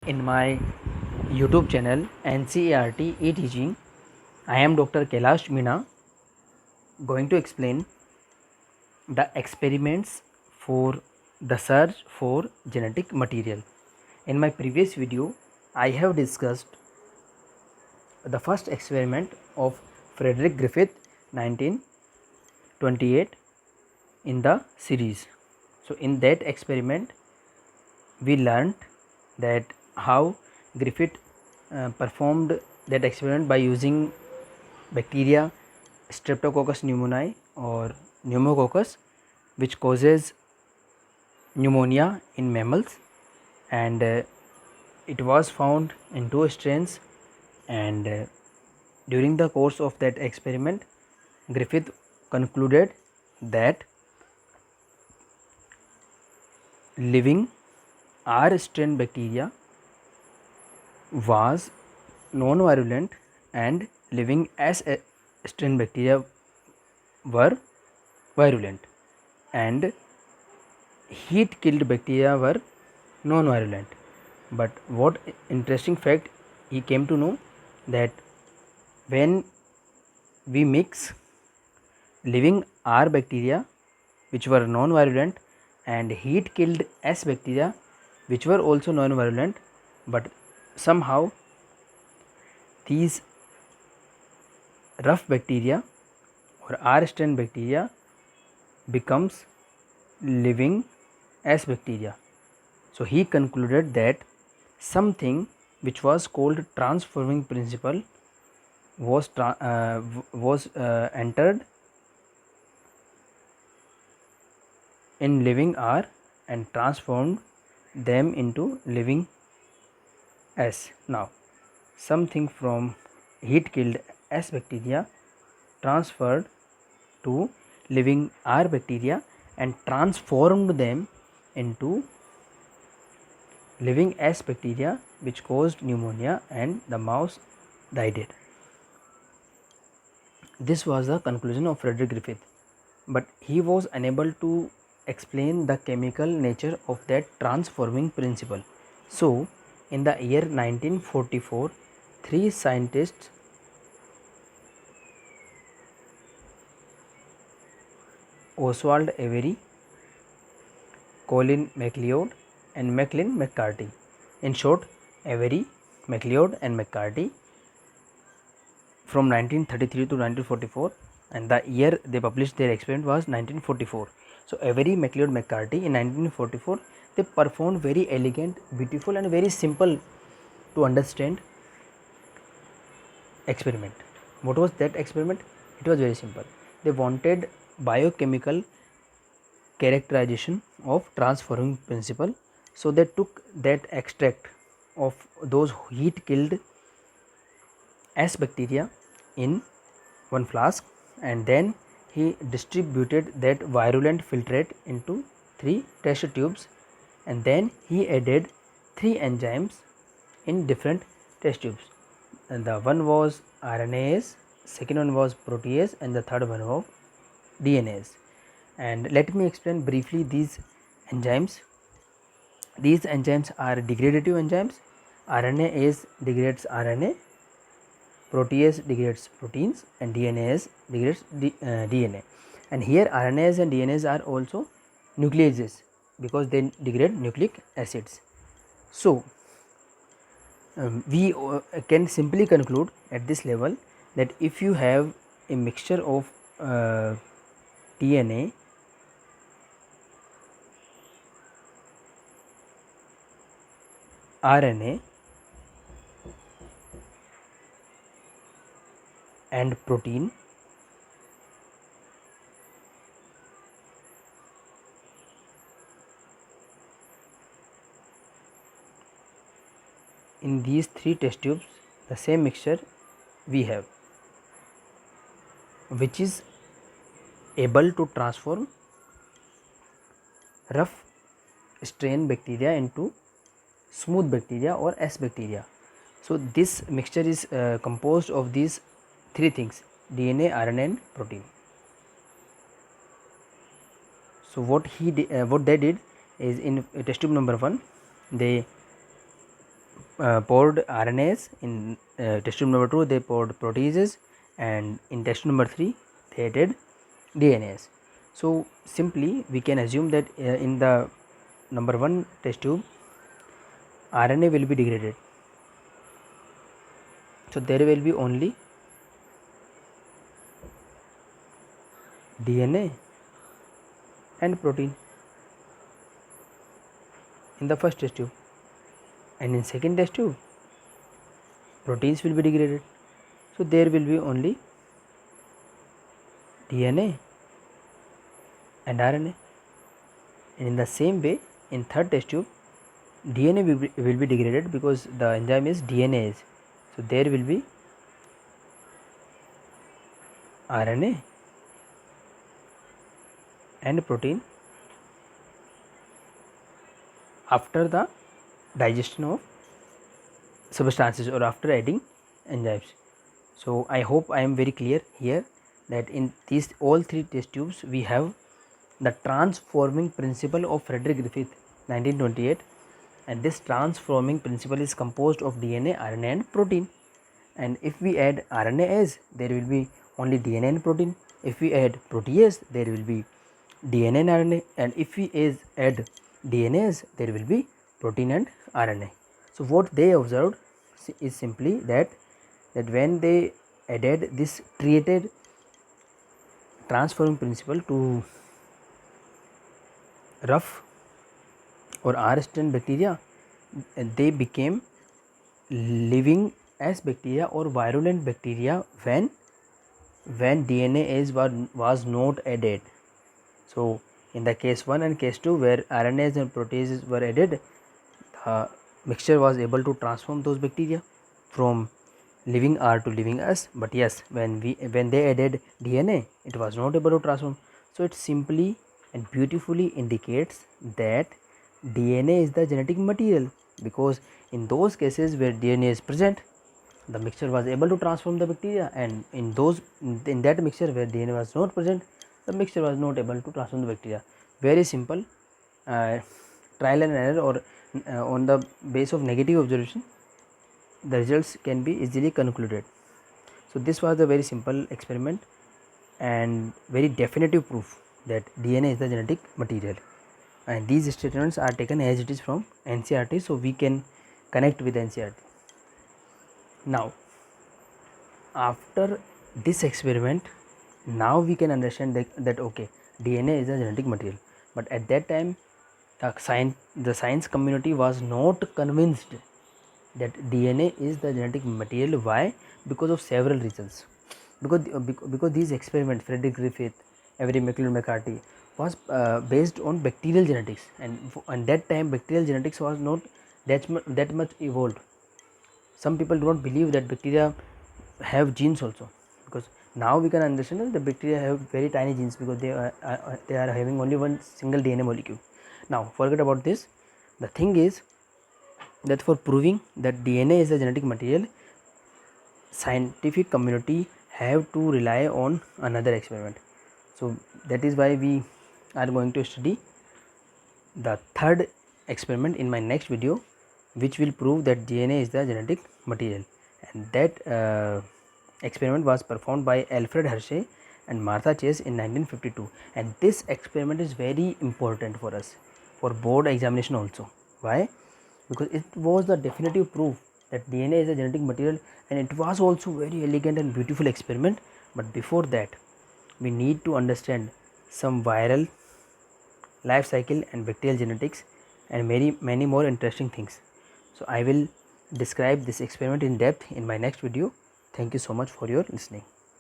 in my YouTube channel NCERT e-teaching. I am Dr. Kailash Meena, going to explain the experiments for the search for genetic material. In my previous video, I have discussed the first experiment of Frederick Griffith 1928 in the series. So in that experiment, we learned that how Griffith performed that experiment by using bacteria Streptococcus pneumoniae or pneumococcus, which causes pneumonia in mammals, and it was found in two strains. And during the course of that experiment, Griffith concluded that living R strain bacteria was non-virulent and living S strain bacteria were virulent, and heat killed bacteria were non-virulent. But what interesting fact he came to know, that when we mix living R bacteria which were non-virulent and heat killed S bacteria which were also non-virulent, but somehow these rough bacteria or R strain bacteria becomes living S bacteria. So he concluded that something which was called transforming principle was entered in living R and transformed them into living S. Now something from heat killed S bacteria transferred to living R bacteria and transformed them into living S bacteria, which caused pneumonia, and the mouse died. This was the conclusion of Frederick Griffith, but he was unable to explain the chemical nature of that transforming principle. So in the year 1944, three scientists, Oswald Avery, Colin MacLeod and Macklin McCarty, in short Avery, MacLeod and McCarty, from 1933 to 1944, and the year they published their experiment was 1944. So Avery, MacLeod, McCarty in 1944, they performed very elegant, beautiful and very simple to understand experiment. What was that experiment? It was very simple. They wanted biochemical characterization of transforming principle. So they took that extract of those heat killed S bacteria in one flask, and then he distributed that virulent filtrate into 3 test tubes, and then he added 3 enzymes in different test tubes, and the one was RNase, second one was protease, and the third one was DNase. And let me explain briefly these enzymes. These enzymes are degradative enzymes. RNase degrades RNA, protease degrades proteins, and DNase degrades DNA. And here RNase and DNase are also nucleases because they degrade nucleic acids. So we can simply conclude at this level that if you have a mixture of DNA, RNA and protein, in these 3 test tubes the same mixture we have, which is able to transform rough strain bacteria into smooth bacteria or S bacteria. So this mixture is composed of these 3 things: DNA, RNA and protein. So what they did is, in test tube number 1, they poured RNAs. In test tube number 2 they poured proteases, and in test tube number 3 they added DNAs. So simply we can assume that in the number 1 test tube RNA will be degraded, so there will be only DNA and protein in the first test tube, and in second test tube proteins will be degraded, so there will be only DNA and RNA. And in the same way in third test tube DNA will be degraded because the enzyme is DNase, so there will be RNA and protein after the digestion of substances or after adding enzymes. So I hope I am very clear here that in these all three test tubes we have the transforming principle of Frederick Griffith 1928, and this transforming principle is composed of DNA, RNA and protein. And if we add RNase there will be only DNA and protein, if we add protease there will be DNA and RNA, and if we add DNase there will be protein and RNA. So what they observed is simply that when they added this treated transforming principle to rough or R-strain bacteria, they became living as bacteria or virulent bacteria when DNase was not added. So in the case 1 and case 2 where RNase and proteases were added, the mixture was able to transform those bacteria from living R to living S, but yes, when they added DNA it was not able to transform. So it simply and beautifully indicates that DNA is the genetic material, because in those cases where DNA is present the mixture was able to transform the bacteria, and in that mixture where DNA was not present the mixture was not able to transform the bacteria. Very simple trial and error, or on the base of negative observation the results can be easily concluded. So this was a very simple experiment and very definitive proof that DNA is the genetic material, and these statements are taken as it is from NCERT, so we can connect with NCERT. Now after this experiment now we can understand that okay, DNA is a genetic material, but at that time the science community was not convinced that DNA is the genetic material. Why? Because of several reasons. Because these experiments, Frederick Griffith, Avery McLeod-McCarthy, was based on bacterial genetics, and that time bacterial genetics was not that much evolved. Some people do not believe that bacteria have genes also, because now we can understand that the bacteria have very tiny genes because they are having only one single DNA molecule. Now forget about this. The thing is that for proving that DNA is a genetic material, scientific community have to rely on another experiment. So that is why we are going to study the third experiment in my next video, which will prove that DNA is the genetic material, and that experiment was performed by Alfred Hershey and Martha Chase in 1952, and this experiment is very important for us for board examination also. Why? Because it was the definitive proof that DNA is a genetic material, and it was also very elegant and beautiful experiment. But before that we need to understand some viral life cycle and bacterial genetics and many more interesting things. So I will describe this experiment in depth in my next video. Thank you so much for your listening.